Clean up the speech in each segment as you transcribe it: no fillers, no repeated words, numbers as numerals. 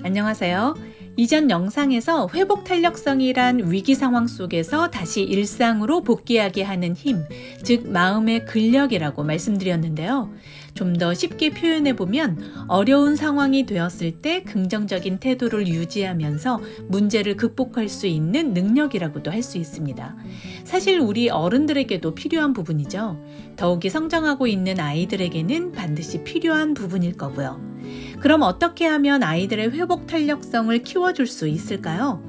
안녕하세요. 이전 영상에서 회복 탄력성이란 위기 상황 속에서 다시 일상으로 복귀하게 하는 힘, 즉 마음의 근력이라고 말씀드렸는데요. 좀 더 쉽게 표현해 보면 어려운 상황이 되었을 때 긍정적인 태도를 유지하면서 문제를 극복할 수 있는 능력이라고도 할 수 있습니다. 사실 우리 어른들에게도 필요한 부분이죠. 더욱이 성장하고 있는 아이들에게는 반드시 필요한 부분일 거고요. 그럼 어떻게 하면 아이들의 회복 탄력성을 키워줄 수 있을까요?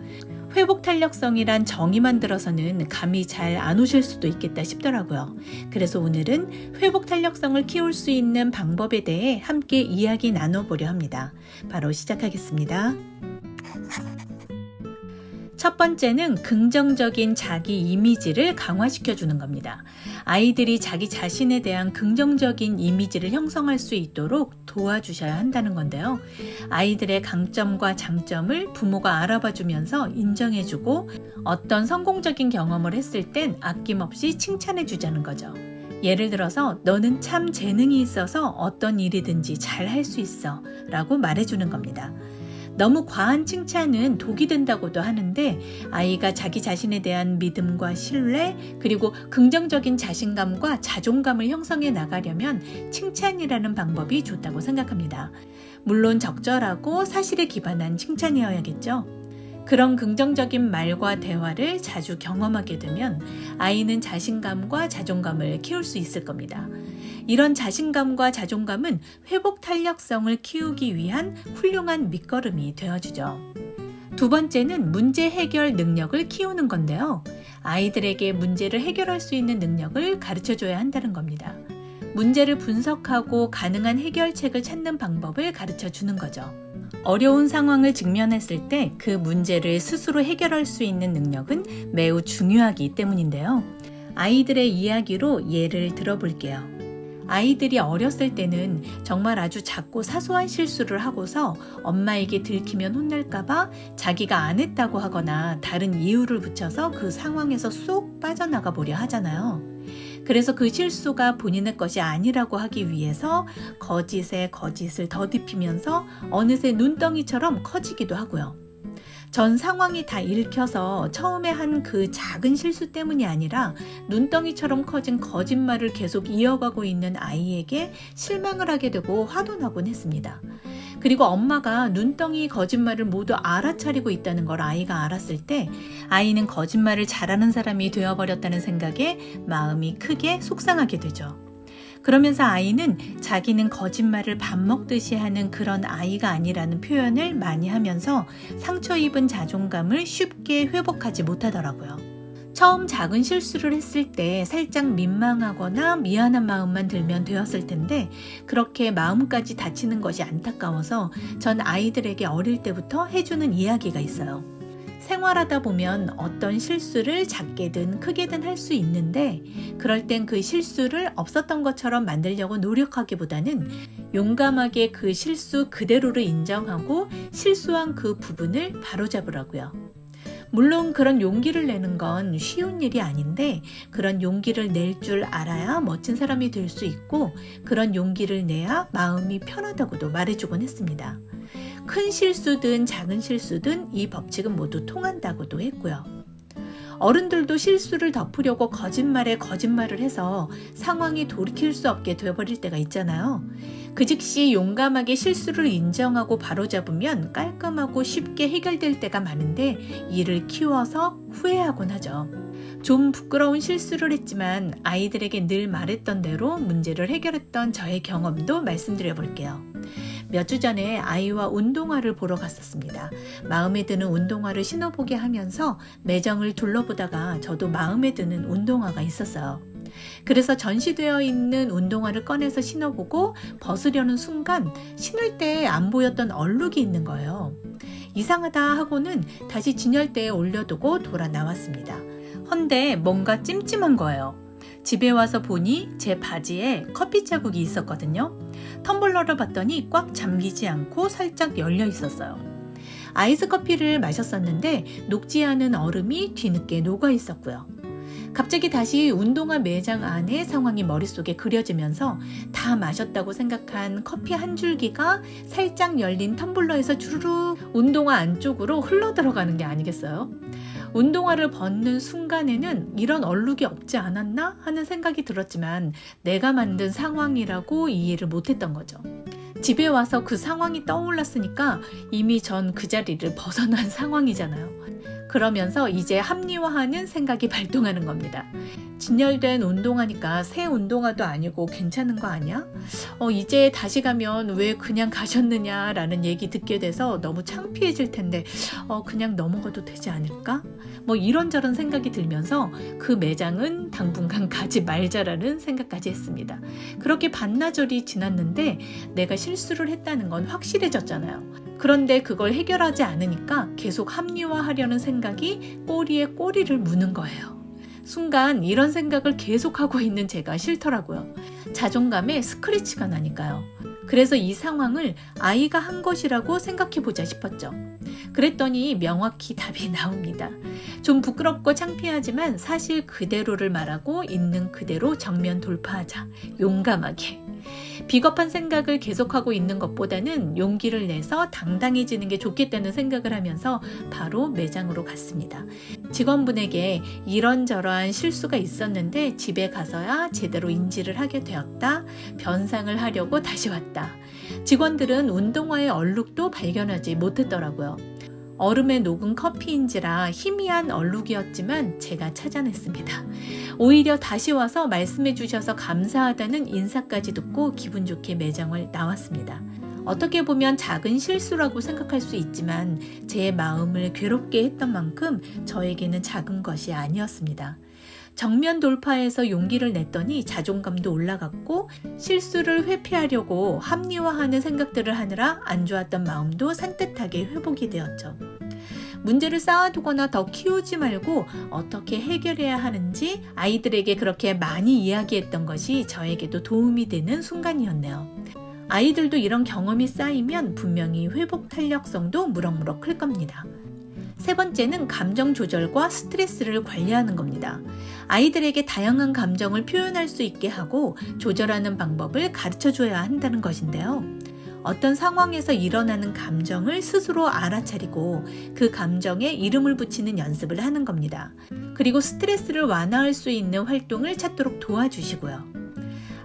회복 탄력성이란 정의만 들어서는 감이 잘 안 오실 수도 있겠다 싶더라고요. 그래서 오늘은 회복 탄력성을 키울 수 있는 방법에 대해 함께 이야기 나눠보려 합니다. 바로 시작하겠습니다. 첫 번째는 긍정적인 자기 이미지를 강화시켜주는 겁니다. 아이들이 자기 자신에 대한 긍정적인 이미지를 형성할 수 있도록 도와주셔야 한다는 건데요. 아이들의 강점과 장점을 부모가 알아봐주면서 인정해주고 어떤 성공적인 경험을 했을 땐 아낌없이 칭찬해주자는 거죠. 예를 들어서 너는 참 재능이 있어서 어떤 일이든지 잘 할 수 있어 라고 말해주는 겁니다. 너무 과한 칭찬은 독이 된다고도 하는데 아이가 자기 자신에 대한 믿음과 신뢰 그리고 긍정적인 자신감과 자존감을 형성해 나가려면 칭찬이라는 방법이 좋다고 생각합니다. 물론 적절하고 사실에 기반한 칭찬이어야겠죠. 그런 긍정적인 말과 대화를 자주 경험하게 되면 아이는 자신감과 자존감을 키울 수 있을 겁니다. 이런 자신감과 자존감은 회복 탄력성을 키우기 위한 훌륭한 밑거름이 되어주죠. 두 번째는 문제 해결 능력을 키우는 건데요. 아이들에게 문제를 해결할 수 있는 능력을 가르쳐줘야 한다는 겁니다. 문제를 분석하고 가능한 해결책을 찾는 방법을 가르쳐 주는 거죠. 어려운 상황을 직면했을 때 그 문제를 스스로 해결할 수 있는 능력은 매우 중요하기 때문인데요. 아이들의 이야기로 예를 들어볼게요. 아이들이 어렸을 때는 정말 아주 작고 사소한 실수를 하고서 엄마에게 들키면 혼날까봐 자기가 안 했다고 하거나 다른 이유를 붙여서 그 상황에서 쏙 빠져나가 보려 하잖아요. 그래서 그 실수가 본인의 것이 아니라고 하기 위해서 거짓에 거짓을 더딥히면서 어느새 눈덩이처럼 커지기도 하고요. 전 상황이 다 읽혀서 처음에 한 그 작은 실수 때문이 아니라 눈덩이처럼 커진 거짓말을 계속 이어가고 있는 아이에게 실망을 하게 되고 화도 나곤 했습니다. 그리고 엄마가 눈덩이 거짓말을 모두 알아차리고 있다는 걸 아이가 알았을 때 아이는 거짓말을 잘하는 사람이 되어버렸다는 생각에 마음이 크게 속상하게 되죠. 그러면서 아이는 자기는 거짓말을 밥 먹듯이 하는 그런 아이가 아니라는 표현을 많이 하면서 상처 입은 자존감을 쉽게 회복하지 못하더라고요. 처음 작은 실수를 했을 때 살짝 민망하거나 미안한 마음만 들면 되었을 텐데 그렇게 마음까지 다치는 것이 안타까워서 전 아이들에게 어릴 때부터 해주는 이야기가 있어요. 생활하다 보면 어떤 실수를 작게든 크게든 할 수 있는데 그럴 땐 그 실수를 없었던 것처럼 만들려고 노력하기보다는 용감하게 그 실수 그대로를 인정하고 실수한 그 부분을 바로잡으라고요. 물론 그런 용기를 내는 건 쉬운 일이 아닌데 그런 용기를 낼 줄 알아야 멋진 사람이 될 수 있고 그런 용기를 내야 마음이 편하다고도 말해주곤 했습니다. 큰 실수든 작은 실수든 이 법칙은 모두 통한다고도 했고요. 어른들도 실수를 덮으려고 거짓말에 거짓말을 해서 상황이 돌이킬 수 없게 되어버릴 때가 있잖아요. 그 즉시 용감하게 실수를 인정하고 바로잡으면 깔끔하고 쉽게 해결될 때가 많은데 이를 키워서 후회하곤 하죠. 좀 부끄러운 실수를 했지만 아이들에게 늘 말했던 대로 문제를 해결했던 저의 경험도 말씀드려 볼게요. 몇 주 전에 아이와 운동화를 보러 갔었습니다. 마음에 드는 운동화를 신어보게 하면서 매장을 둘러보다가 저도 마음에 드는 운동화가 있었어요. 그래서 전시되어 있는 운동화를 꺼내서 신어보고 벗으려는 순간 신을 때 안 보였던 얼룩이 있는 거예요. 이상하다 하고는 다시 진열대에 올려두고 돌아 나왔습니다. 헌데 뭔가 찜찜한 거예요. 집에 와서 보니 제 바지에 커피 자국이 있었거든요. 텀블러를 봤더니 꽉 잠기지 않고 살짝 열려 있었어요. 아이스 커피를 마셨었는데 녹지 않은 얼음이 뒤늦게 녹아 있었고요. 갑자기 다시 운동화 매장 안의 상황이 머릿속에 그려지면서 다 마셨다고 생각한 커피 한 줄기가 살짝 열린 텀블러에서 주르륵 운동화 안쪽으로 흘러 들어가는 게 아니겠어요? 운동화를 벗는 순간에는 이런 얼룩이 없지 않았나 하는 생각이 들었지만 내가 만든 상황이라고 이해를 못했던 거죠. 집에 와서 그 상황이 떠올랐으니까 이미 전 그 자리를 벗어난 상황이잖아요. 그러면서 이제 합리화하는 생각이 발동하는 겁니다. 진열된 운동화니까 새 운동화도 아니고 괜찮은 거 아니야? 이제 다시 가면 왜 그냥 가셨느냐라는 얘기 듣게 돼서 너무 창피해질 텐데 그냥 넘어가도 되지 않을까? 이런저런 생각이 들면서 그 매장은 당분간 가지 말자라는 생각까지 했습니다. 그렇게 반나절이 지났는데 내가 실수를 했다는 건 확실해졌잖아요. 그런데 그걸 해결하지 않으니까 계속 합리화하려는 생각이 꼬리에 꼬리를 무는 거예요. 순간 이런 생각을 계속하고 있는 제가 싫더라고요. 자존감에 스크래치가 나니까요. 그래서 이 상황을 아이가 한 것이라고 생각해보자 싶었죠. 그랬더니 명확히 답이 나옵니다. 좀 부끄럽고 창피하지만 사실 그대로를 말하고 있는 그대로 정면 돌파하자. 용감하게. 비겁한 생각을 계속하고 있는 것보다는 용기를 내서 당당해지는 게 좋겠다는 생각을 하면서 바로 매장으로 갔습니다. 직원분에게 이런저러한 실수가 있었는데 집에 가서야 제대로 인지를 하게 되었다. 변상을 하려고 다시 왔다. 직원들은 운동화의 얼룩도 발견하지 못했더라고요. 얼음에 녹은 커피인지라 희미한 얼룩이었지만 제가 찾아냈습니다. 오히려 다시 와서 말씀해 주셔서 감사하다는 인사까지 듣고 기분 좋게 매장을 나왔습니다. 어떻게 보면 작은 실수라고 생각할 수 있지만 제 마음을 괴롭게 했던 만큼 저에게는 작은 것이 아니었습니다. 정면 돌파해서 용기를 냈더니 자존감도 올라갔고 실수를 회피하려고 합리화하는 생각들을 하느라 안 좋았던 마음도 산뜻하게 회복이 되었죠. 문제를 쌓아두거나 더 키우지 말고 어떻게 해결해야 하는지 아이들에게 그렇게 많이 이야기했던 것이 저에게도 도움이 되는 순간이었네요. 아이들도 이런 경험이 쌓이면 분명히 회복 탄력성도 무럭무럭 클 겁니다. 세 번째는 감정 조절과 스트레스를 관리하는 겁니다. 아이들에게 다양한 감정을 표현할 수 있게 하고 조절하는 방법을 가르쳐 줘야 한다는 것인데요. 어떤 상황에서 일어나는 감정을 스스로 알아차리고 그 감정에 이름을 붙이는 연습을 하는 겁니다. 그리고 스트레스를 완화할 수 있는 활동을 찾도록 도와주시고요.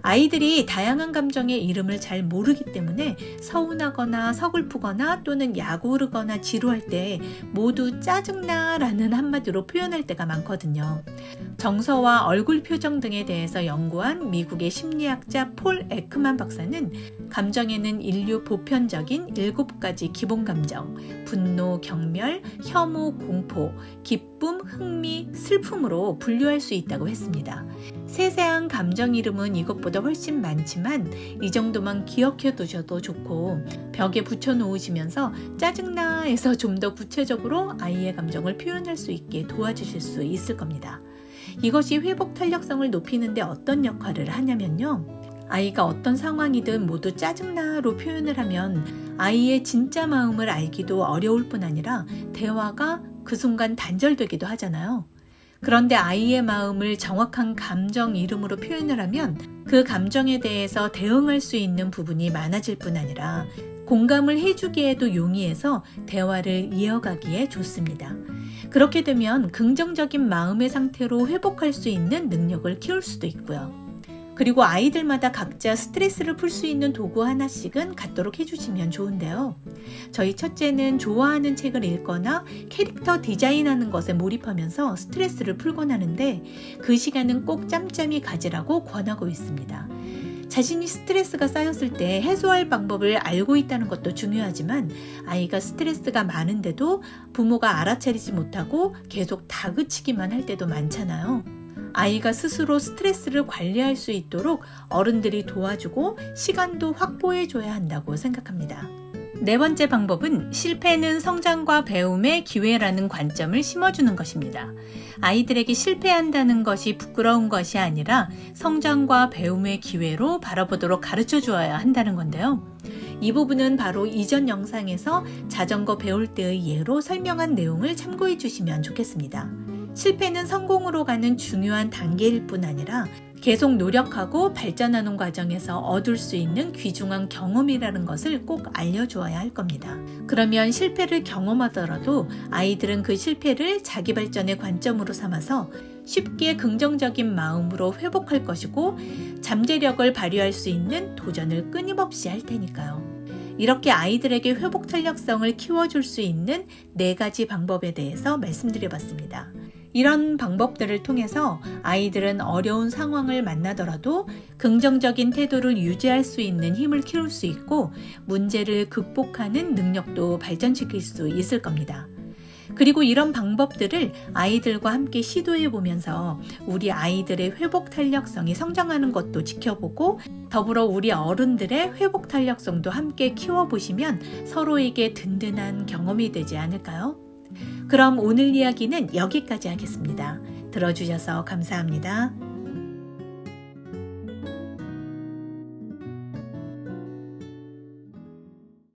아이들이 다양한 감정의 이름을 잘 모르기 때문에 서운하거나 서글프거나 또는 약오르거나 지루할 때 모두 짜증나 라는 한마디로 표현할 때가 많거든요. 정서와 얼굴 표정 등에 대해서 연구한 미국의 심리학자 폴 에크만 박사는 감정에는 인류 보편적인 7가지 기본 감정, 분노, 경멸, 혐오, 공포, 기쁨, 흥미, 슬픔으로 분류할 수 있다고 했습니다. 세세한 감정 이름은 이것보다 훨씬 많지만 이 정도만 기억해 두셔도 좋고 벽에 붙여 놓으시면서 짜증나에서 좀 더 구체적으로 아이의 감정을 표현할 수 있게 도와주실 수 있을 겁니다. 이것이 회복 탄력성을 높이는 데 어떤 역할을 하냐면요. 아이가 어떤 상황이든 모두 짜증나로 표현을 하면 아이의 진짜 마음을 알기도 어려울 뿐 아니라 대화가 그 순간 단절되기도 하잖아요. 그런데 아이의 마음을 정확한 감정 이름으로 표현을 하면 그 감정에 대해서 대응할 수 있는 부분이 많아질 뿐 아니라 공감을 해주기에도 용이해서 대화를 이어가기에 좋습니다. 그렇게 되면 긍정적인 마음의 상태로 회복할 수 있는 능력을 키울 수도 있고요. 그리고 아이들마다 각자 스트레스를 풀 수 있는 도구 하나씩은 갖도록 해주시면 좋은데요. 저희 첫째는 좋아하는 책을 읽거나 캐릭터 디자인하는 것에 몰입하면서 스트레스를 풀곤 하는데 그 시간은 꼭 짬짬이 가지라고 권하고 있습니다. 자신이 스트레스가 쌓였을 때 해소할 방법을 알고 있다는 것도 중요하지만 아이가 스트레스가 많은데도 부모가 알아차리지 못하고 계속 다그치기만 할 때도 많잖아요. 아이가 스스로 스트레스를 관리할 수 있도록 어른들이 도와주고 시간도 확보해줘야 한다고 생각합니다. 네 번째 방법은 실패는 성장과 배움의 기회라는 관점을 심어주는 것입니다. 아이들에게 실패한다는 것이 부끄러운 것이 아니라 성장과 배움의 기회로 바라보도록 가르쳐 주어야 한다는 건데요. 이 부분은 바로 이전 영상에서 자전거 배울 때의 예로 설명한 내용을 참고해 주시면 좋겠습니다. 실패는 성공으로 가는 중요한 단계일 뿐 아니라 계속 노력하고 발전하는 과정에서 얻을 수 있는 귀중한 경험이라는 것을 꼭 알려주어야 할 겁니다. 그러면 실패를 경험하더라도 아이들은 그 실패를 자기 발전의 관점으로 삼아서 쉽게 긍정적인 마음으로 회복할 것이고 잠재력을 발휘할 수 있는 도전을 끊임없이 할 테니까요. 이렇게 아이들에게 회복 탄력성을 키워줄 수 있는 4가지 방법에 대해서 말씀드려봤습니다. 이런 방법들을 통해서 아이들은 어려운 상황을 만나더라도 긍정적인 태도를 유지할 수 있는 힘을 키울 수 있고 문제를 극복하는 능력도 발전시킬 수 있을 겁니다. 그리고 이런 방법들을 아이들과 함께 시도해 보면서 우리 아이들의 회복 탄력성이 성장하는 것도 지켜보고 더불어 우리 어른들의 회복 탄력성도 함께 키워보시면 서로에게 든든한 경험이 되지 않을까요? 그럼 오늘 이야기는 여기까지 하겠습니다. 들어주셔서 감사합니다.